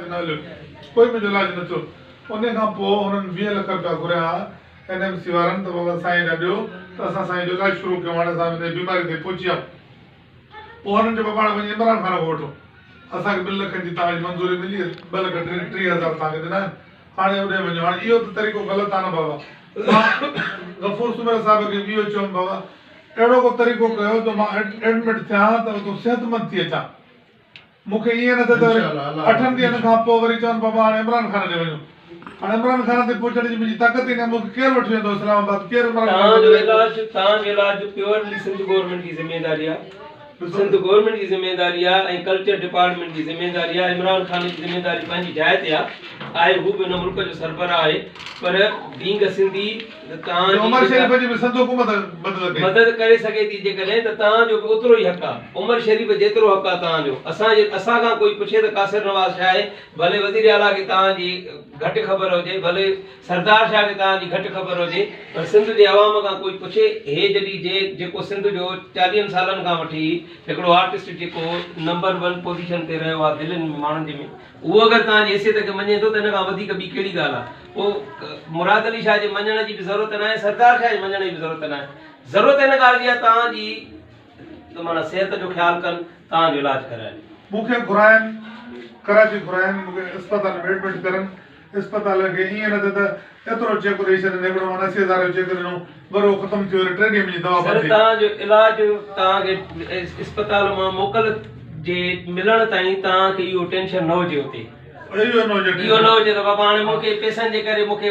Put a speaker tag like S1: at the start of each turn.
S1: नालो कोई मुंहिंजो इलाज न थियो। उन खां पोइ हुननि 20 लख रुपया घुरिया NMC वारनि त बाबा साईं ॾाढो त असां साईं जो इलाज शुरू कयूं। हाणे असां हिन बीमारी ते पहुची विया। पोइ हुननि जो पाण वञी इमरान खान खां वठो, असांखे 2 लख जी तव्हांजी मंज़ूरी मिली, 2 लख 30,000 तव्हांखे ॾिना आहिनि, हाणे होॾे वञो। हाणे इहो त तरीक़ो ग़लति आहे न बाबा। मां गफ़ूर सुमेर साहिब खे इहो चयुमि बाबा अहिड़ो को तरीक़ो कयो त मां एडमिट थियां त तो सिहतमंद थी अचां। मूंखे ईअं न थिए त 8 ॾींहंनि खां पोइ वरी चवनि बाबा हाणे इमरान खान ॾे वञो। हाणे इमरान खान ते पहुचण जी मुंहिंजी ताक़त ई न, मूंखे केरु वठी वेंदो इस्लामाबाद, केरु इमरान खान?
S2: तव्हांजो इलाज प्योरली सिंध गवर्नमेंट जी ज़िम्मेदारी आहे। सिंध गवर्नमेंट जी ज़िम्मेदारी आहे ऐं कल्चर डिपार्टमेंट जी ज़िम्मेदारी आहे। इमरान खान जी ज़िम्मेदारी पंहिंजी जाइ ते आहे, हू बि हिन मुल्क जो सरबराह आहे, पर बींग सिंधी तव्हांजी
S1: उमर शरीफ जी बि सिंध हुकूमत
S2: मदद करे सघे थी जेकॾहिं त तव्हांजो बि ओतिरो ई हक़ आहे। उमर शरीफ जेतिरो हक़ आहे तव्हांजो। असां खां कोई पुछे त कासिर नवाज़ छा आहे, भले वज़ीर आला खे तव्हांजी घटि ख़बर हुजे, भले सरदार शाह खे तव्हांजी घटि ख़बर हुजे, पर सिंध जे अवाम खां कोई पुछे हे जॾहिं जेको सिंध जो 40 सालनि खां वठी हिकिड़ो आर्टिस्ट जेको नंबर 1 पोजीशन ते रहियो आहे दिलनि में माण्हुनि जे में, उहो अगरि तव्हांजी हैसियत खे मञे थो त हिन खां वधीक ॿी कहिड़ी ॻाल्हि आहे। पोइ मुराद अली शाह जे मञण जी बि ज़रूरत न आहे, सरदार शाह जे मञण जी बि ज़रूरत न आहे। ज़रूरत हिन ॻाल्हि जी आहे तव्हांजी त माना सिहत जो ख़्यालु कनि, तव्हांजो इलाजु कराइनि।
S1: मूंखे घुराइनि, कराची घुराइनि, मूंखे अस्पताल में एडमिट करनि। अस्पताल खे ईअं न थिए त एतिरो चेक ॾेई छॾनि, हिकिड़ो 80,000 जो चेक ॾिनो, वरी उहो ख़तमु थी वियो, 3 ॾींहं मुंहिंजी दवा बंदि थी।
S2: तव्हांजो इलाजु तव्हांखे अस्पताल मां मोकल जे मिलण ताईं तव्हांखे इहो टेंशन न हुजे। उते इहो न हुजे त बाबा हाणे मूंखे पैसनि जे करे मूंखे